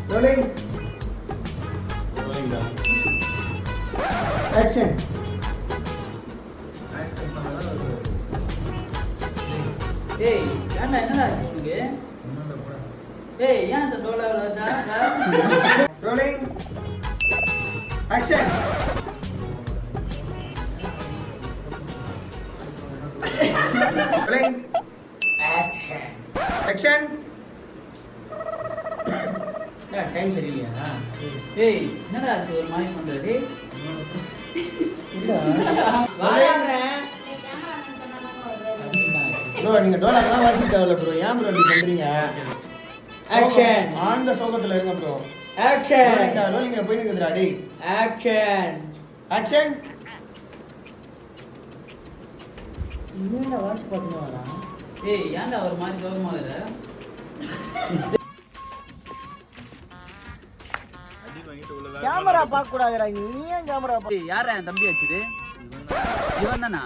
Rolling. Action. ஏய் ஏன்டா என்னடா உனக்கு ஏய் ஏன் அந்த Dola Rolling. Action. Rolling. Action. Action. Time சரியில்லையா? ஏய் என்னடா ஆச்சு ஒரு மாதிரி பண்றது இல்ல வாங்குறேன். ப்ரோ நீங்க டோலாக்லாம் வாசிக்க தேவையில்ல ப்ரோ. ஏன் ப்ரோ இப்படி பண்றீங்க? Action. ஆழ்ந்த சோகத்துல இருங்க ப்ரோ. Action. ரோலிங்ல போய் நிக்குதுடா டேய். Action. Action. இன்னும் வாட்ச் பார்த்துட்டு வரா. ஏய் ஏன்டா ஒரு மாதிரி சோகமாகுற கேமரா பார்க்க கூடாதுடா. நீ ஏன் கேமரா ஏய் யாரா என் தம்பி ஆச்சுது இவன் தானா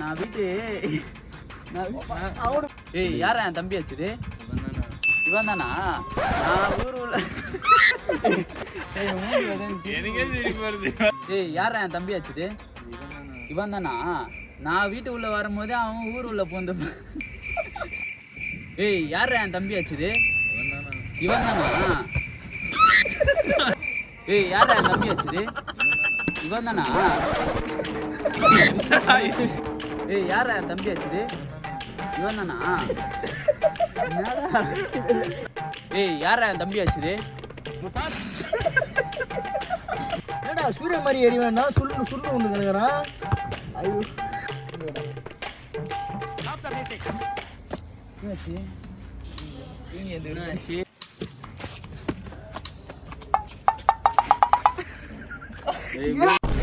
நான் வீட்டு ஏய் யாரா என் தம்பி ஆச்சுது இவன் தானா நான் ஊர் உள்ள ஏய் யாரா என் தம்பி ஆச்சுது இவன் தானா நான் வீட்டு உள்ள வரும்போதே அவன் ஊர் உள்ள போந்து ஏய் யாரா என் தம்பி ஆச்சுது இவன் தானா ஏய் யாரா என் தம்பி ஆச்சுது இவன் தானா ஏய் யாரா என் தம்பி ஆச்சுது இவன் தானா ஏய் யாரா என் தம்பி ஆச்சுது என்னடா சூரிய மாதிரி எரிவேன்னா சுள்ளு சுள்ளு வந்து கிடக்குறான். ஐயோ என்னாச்சு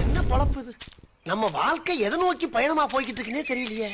என்ன பொழப்பு இது? நம்ம வாழ்க்கை எதை நோக்கி பயணமா போய்கிட்டு இருக்குன்னே தெரியலையே.